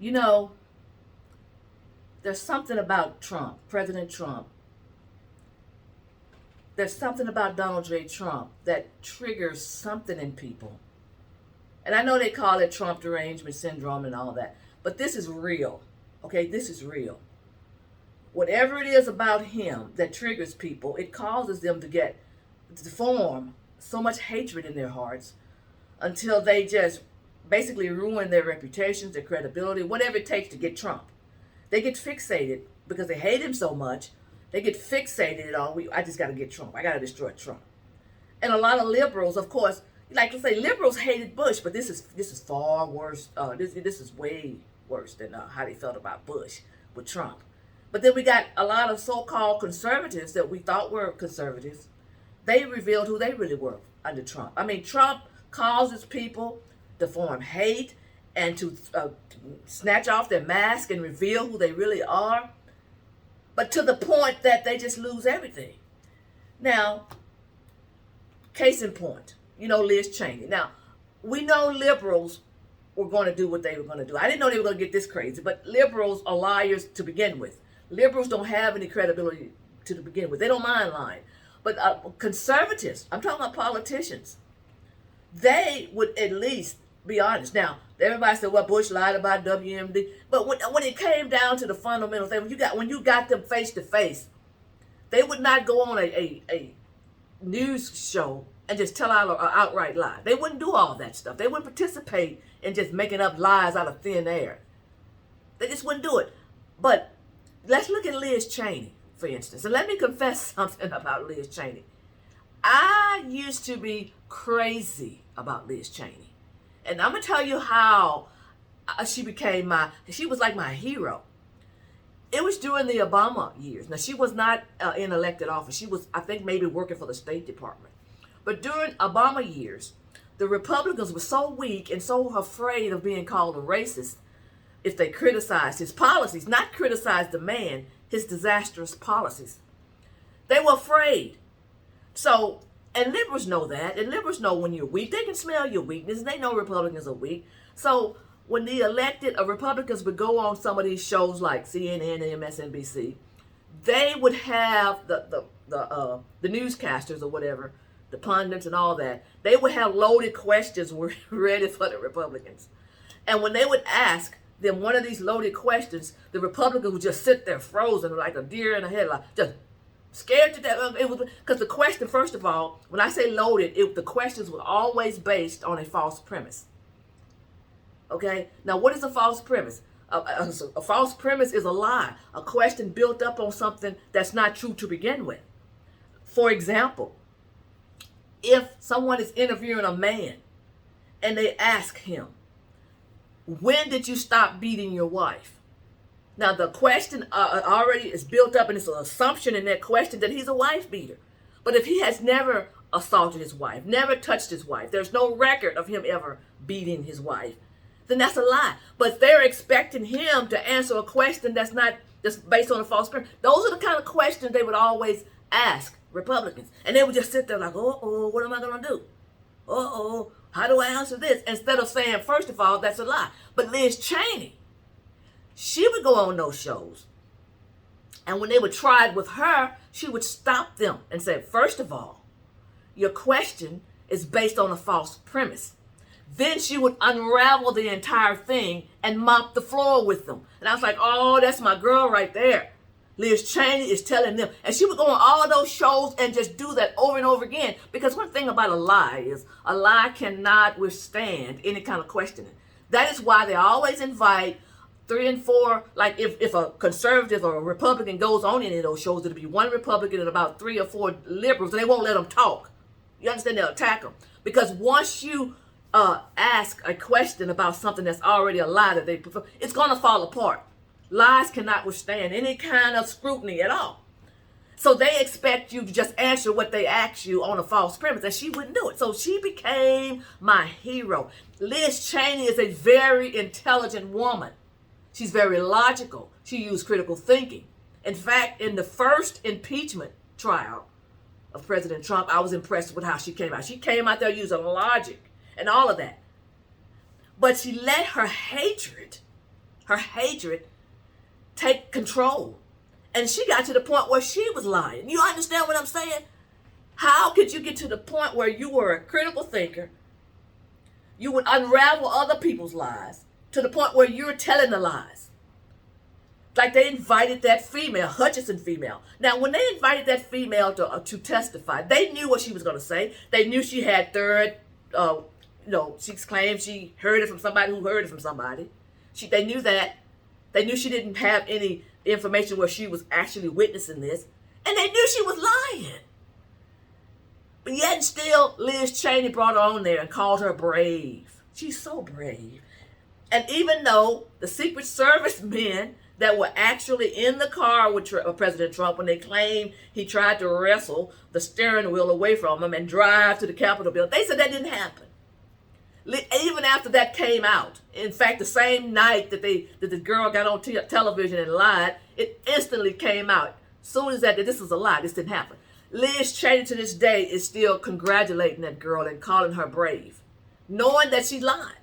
You know, there's something about Trump, President Trump. There's something about Donald J. Trump that triggers something in people. And I know they call it Trump derangement syndrome and all that, but this is real. Okay, this is real. Whatever it is about him that triggers people, it causes them to form so much hatred in their hearts until they just basically ruin their reputations, their credibility, whatever it takes to get Trump. They get fixated because they hate him so much. They get fixated on, I just got to get Trump. I got to destroy Trump. And a lot of liberals, of course, like to say, liberals hated Bush, but this is far worse. This is way worse than how they felt about Bush with Trump. But then we got a lot of so-called conservatives that we thought were conservatives. They revealed who they really were under Trump. I mean, Trump causes people to form hate and to snatch off their mask and reveal who they really are, but to the point that they just lose everything. Now, case in point, Liz Cheney. Now, we know liberals were going to do what they were going to do. I didn't know they were going to get this crazy, but liberals are liars to begin with. Liberals don't have any credibility to begin with. They don't mind lying. But conservatives, I'm talking about politicians, they would at least be honest. Now, everybody said, well, Bush lied about WMD. But when it came down to the fundamental thing, when you got them face to face, they would not go on a news show and just tell out an outright lie. They wouldn't do all that stuff. They wouldn't participate in just making up lies out of thin air. They just wouldn't do it. But let's look at Liz Cheney, for instance. And let me confess something about Liz Cheney. I used to be crazy about Liz Cheney. And I'm going to tell you how she was like my hero. It was during the Obama years. Now, she was not in elected office. She was, I think, maybe working for the State Department. But during Obama years, the Republicans were so weak and so afraid of being called a racist if they criticized his policies, not criticize the man, his disastrous policies. They were afraid. So, and liberals know that, and liberals know when you're weak. They can smell your weakness, and they know Republicans are weak. So when the elected Republicans would go on some of these shows like CNN and MSNBC, they would have the newscasters or whatever, the pundits and all that, they would have loaded questions ready for the Republicans. And when they would ask them one of these loaded questions, the Republicans would just sit there frozen like a deer in a headlight, just scared to death. It was because the question, first of all, when I say loaded, the questions were always based on a false premise. Okay? Now, what is a false premise? A false premise is a lie, a question built up on something that's not true to begin with. For example, if someone is interviewing a man and they ask him, when did you stop beating your wife? Now, the question already is built up, and it's an assumption in that question that he's a wife beater. But if he has never assaulted his wife, never touched his wife, there's no record of him ever beating his wife, then that's a lie. But they're expecting him to answer a question that's based on a false premise. Those are the kind of questions they would always ask Republicans. And they would just sit there like, what am I going to do? How do I answer this? Instead of saying, first of all, that's a lie. But Liz Cheney, she would go on those shows. And when they would try it with her, she would stop them and say, first of all, your question is based on a false premise. Then she would unravel the entire thing and mop the floor with them. And I was like, oh, that's my girl right there. Liz Cheney is telling them. And she would go on all those shows and just do that over and over again. Because one thing about a lie is a lie cannot withstand any kind of questioning. That is why they always invite 3 and 4, like if a conservative or a Republican goes on any of those shows, it'll be one Republican and about 3 or 4 liberals, and they won't let them talk. You understand? They'll attack them. Because once you ask a question about something that's already a lie that they prefer, it's going to fall apart. Lies cannot withstand any kind of scrutiny at all. So they expect you to just answer what they ask you on a false premise, and she wouldn't do it. So she became my hero. Liz Cheney is a very intelligent woman. She's very logical. She used critical thinking. In fact, in the first impeachment trial of President Trump, I was impressed with how she came out. She came out there using logic and all of that. But she let her hatred her hatred take control. And she got to the point where she was lying. You understand what I'm saying? How could you get to the point where you were a critical thinker? You would unravel other people's lies to the point where you're telling the lies. Like they invited that female, Hutchinson female. Now, when they invited that female to testify, they knew what she was going to say. They knew she had she claimed she heard it from somebody who heard it from somebody. They knew that. They knew she didn't have any information where she was actually witnessing this. And they knew she was lying. But yet and still, Liz Cheney brought her on there and called her brave. She's so brave. And even though the Secret Service men that were actually in the car with President Trump when they claimed he tried to wrestle the steering wheel away from him and drive to the Capitol building, they said that didn't happen. Even after that came out, in fact, the same night that the girl got on television and lied, it instantly came out. As soon as that this was a lie, this didn't happen. Liz Cheney to this day is still congratulating that girl and calling her brave, knowing that she lied.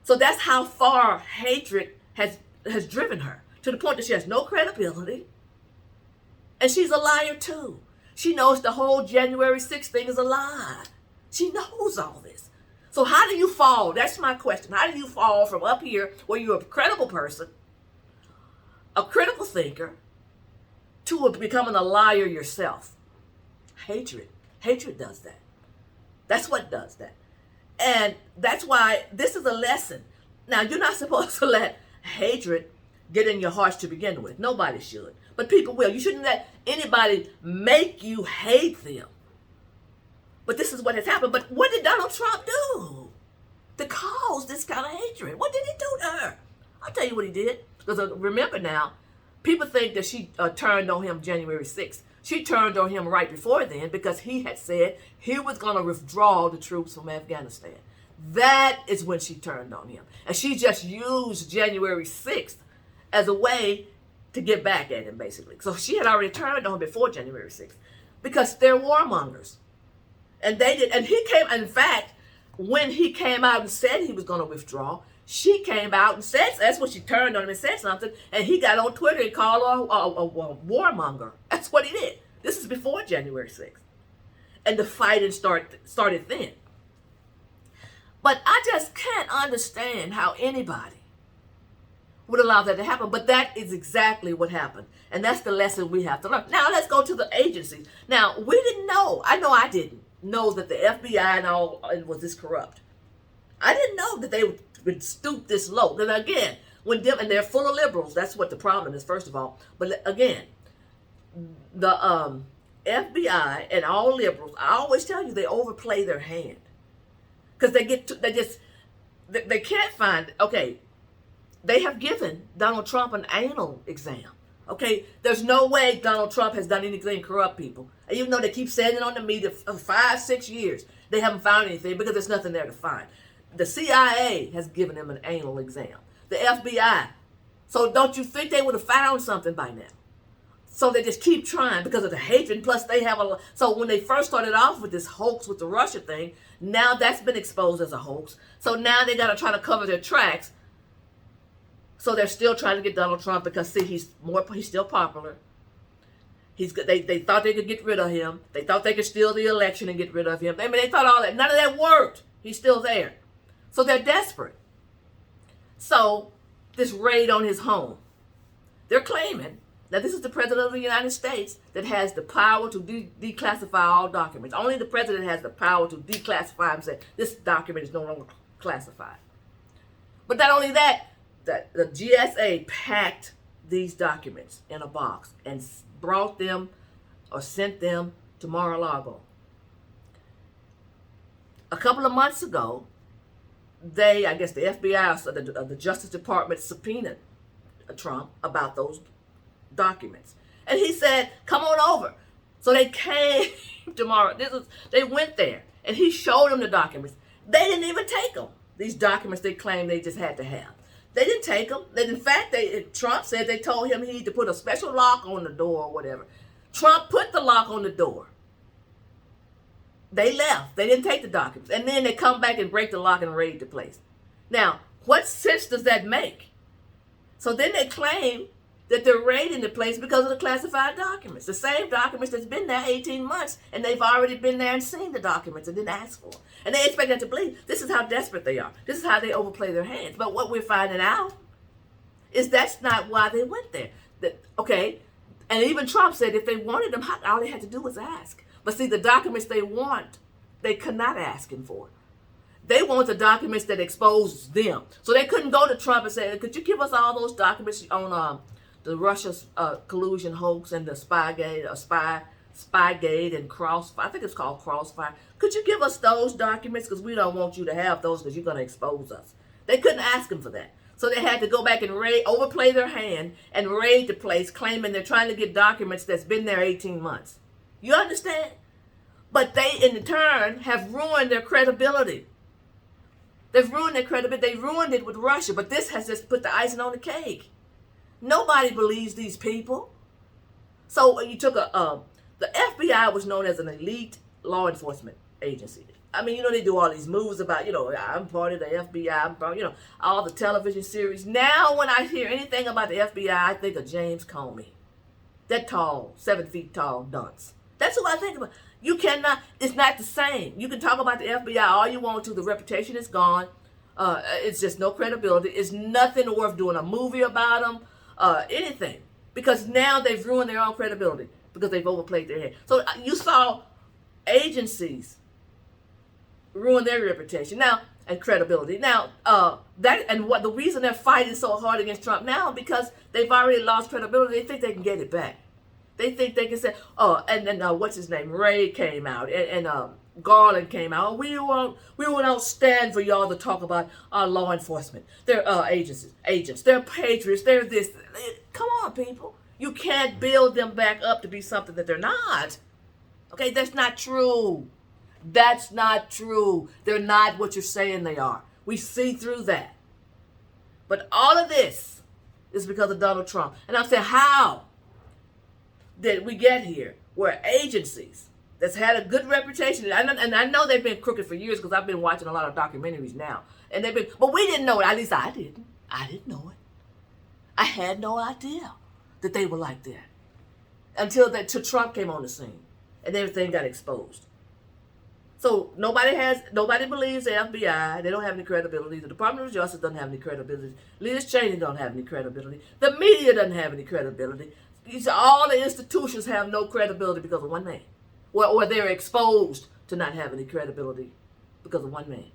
So that's how far hatred has driven her, to the point that she has no credibility. And she's a liar too. She knows the whole January 6th thing is a lie. She knows all this. So how do you fall? That's my question. How do you fall from up here where you're a credible person, a critical thinker, to becoming a liar yourself? Hatred. Hatred does that. That's what does that. And that's why this is a lesson. Now, you're not supposed to let hatred get in your hearts to begin with. Nobody should. But people will. You shouldn't let anybody make you hate them. But this is what has happened. But what did Donald Trump do to cause this kind of hatred? What did he do to her? I'll tell you what he did. Because remember now, people think that she turned on him January 6th. She turned on him right before then because he had said he was going to withdraw the troops from Afghanistan. That is when she turned on him. And she just used January 6th as a way to get back at him, basically. So she had already turned on him before January 6th because they're warmongers. And they did. And he came, in fact, when he came out and said he was going to withdraw, she came out and said, that's when she turned on him and said something, and he got on Twitter and called her a warmonger. That's what he did. This is before January 6th. And the fighting started then. But I just can't understand how anybody would allow that to happen. But that is exactly what happened. And that's the lesson we have to learn. Now, let's go to the agencies. Now, we didn't know. I know I didn't know that the FBI and all was this corrupt. I didn't know that they would stoop this low. Then again, and they're full of liberals. That's what the problem is, first of all. But again, the FBI and all liberals, I always tell you, they overplay their hand. Because they can't find, okay, they have given Donald Trump an anal exam. Okay, there's no way Donald Trump has done anything corrupt, people. Even though they keep saying it on the media for 5-6 years, they haven't found anything because there's nothing there to find. The CIA has given him an anal exam. The FBI. So don't you think they would have found something by now? So they just keep trying because of the hatred. Plus they have so when they first started off with this hoax with the Russia thing, now that's been exposed as a hoax. So now they got to try to cover their tracks. So they're still trying to get Donald Trump because, see, he's still popular. They thought they could get rid of him. They thought they could steal the election and get rid of him. I mean, they thought all that. None of that worked. He's still there. So they're desperate. So this raid on his home. They're claiming that this is the President of the United States that has the power to declassify all documents. Only the President has the power to declassify and say, this document is no longer classified. But not only that, the GSA packed these documents in a box and brought them or sent them to Mar-a-Lago. A couple of months ago, I guess the FBI or the Justice Department subpoenaed Trump about those documents. And he said, come on over. So they came tomorrow. They went there and he showed them the documents. They didn't even take them. These documents they claimed they just had to have. They didn't take them. In fact, Trump said they told him he had to put a special lock on the door or whatever. Trump put the lock on the door. They left. They didn't take the documents. And then they come back and break the lock and raid the place. Now, what sense does that make? So then they claim that they're raiding the place because of the classified documents. The same documents that's been there 18 months, and they've already been there and seen the documents and didn't ask for them. And they expect them to believe this is how desperate they are. This is how they overplay their hands. But what we're finding out is that's not why they went there. Okay, and even Trump said if they wanted them, all they had to do was ask. But see, the documents they want, they could not ask him for. They want the documents that expose them. So they couldn't go to Trump and say, could you give us all those documents on the Russia's collusion hoax and the Spygate and Crossfire? I think it's called Crossfire. Could you give us those documents? Because we don't want you to have those because you're going to expose us. They couldn't ask him for that. So they had to go back and overplay their hand and raid the place, claiming they're trying to get documents that's been there 18 months. You understand? But they, in turn, have ruined their credibility. They've ruined their credibility. They ruined it with Russia, but this has just put the icing on the cake. Nobody believes these people. So you took the FBI was known as an elite law enforcement agency. I mean, they do all these moves about, I'm part of the FBI, I'm part, all the television series. Now when I hear anything about the FBI, I think of James Comey. That tall, 7 feet tall dunce. That's what I think about. You cannot, it's not the same. You can talk about the FBI all you want to. The reputation is gone. It's just no credibility. It's nothing worth doing a movie about them, anything. Because now they've ruined their own credibility because they've overplayed their hand. So you saw agencies ruin their reputation now and credibility. Now, the reason they're fighting so hard against Trump now because they've already lost credibility. They think they can get it back. They think they can say, and then what's his name? Ray came out and Garland came out. We won't stand for y'all to talk about our law enforcement. They're agents. They're patriots. They're this. Come on, people. You can't build them back up to be something that they're not. Okay, that's not true. That's not true. They're not what you're saying they are. We see through that. But all of this is because of Donald Trump. And I'm saying, how did we get here where agencies that's had a good reputation, and I know they've been crooked for years because I've been watching a lot of documentaries now, and but we didn't know it. At least I didn't. I didn't know it. I had no idea that they were like that until Trump came on the scene and everything got exposed. So nobody believes the FBI. They don't have any credibility. The Department of Justice doesn't have any credibility. Liz Cheney don't have any credibility. The media doesn't have any credibility. All the institutions have no credibility because of one man. Or they're exposed to not have any credibility because of one man.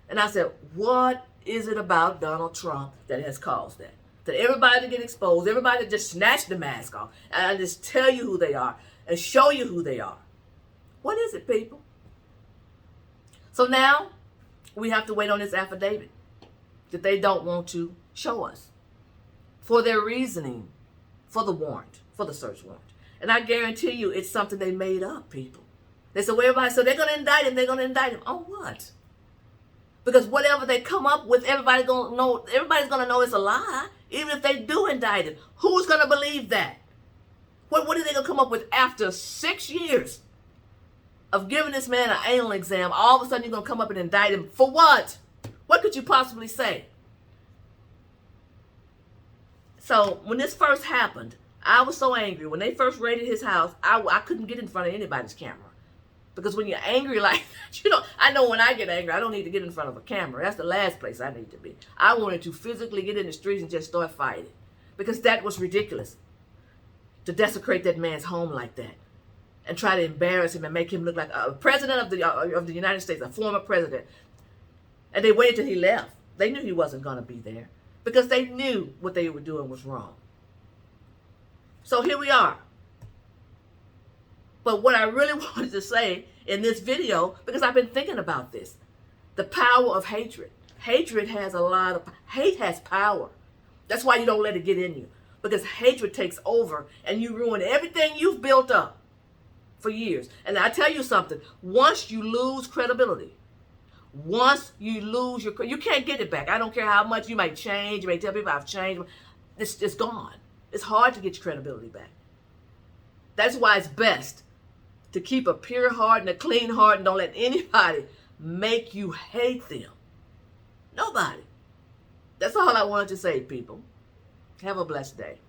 And I said, what is it about Donald Trump that has caused that? That everybody to get exposed, everybody to just snatch the mask off and just tell you who they are and show you who they are. What is it, people? So now we have to wait on this affidavit that they don't want to show us for their reasoning for the warrant, for the search warrant. And I guarantee you it's something they made up, people. They said, well, everybody, so they're going to indict him. They're going to indict him. On what? Because whatever they come up with, everybody's going to know it's a lie. Even if they do indict him. Who's going to believe that? What are they going to come up with after 6 years of giving this man an anal exam? All of a sudden you're going to come up and indict him. For what? What could you possibly say? So when this first happened, I was so angry. When they first raided his house, I couldn't get in front of anybody's camera. Because when you're angry like that, I know when I get angry, I don't need to get in front of a camera. That's the last place I need to be. I wanted to physically get in the streets and just start fighting. Because that was ridiculous. To desecrate that man's home like that. And try to embarrass him and make him look like a president of the United States, a former president. And they waited till he left. They knew he wasn't going to be there. Because they knew what they were doing was wrong. So here we are. But what I really wanted to say in this video, because I've been thinking about this, the power of hatred. Hate has power. That's why you don't let it get in you. Because hatred takes over and you ruin everything you've built up for years. And I tell you something, once you lose credibility, once you lose you can't get it back. I don't care how much you might change. You may tell people I've changed. It's gone. It's hard to get your credibility back. That's why it's best to keep a pure heart and a clean heart and don't let anybody make you hate them. Nobody. That's all I wanted to say, people. Have a blessed day.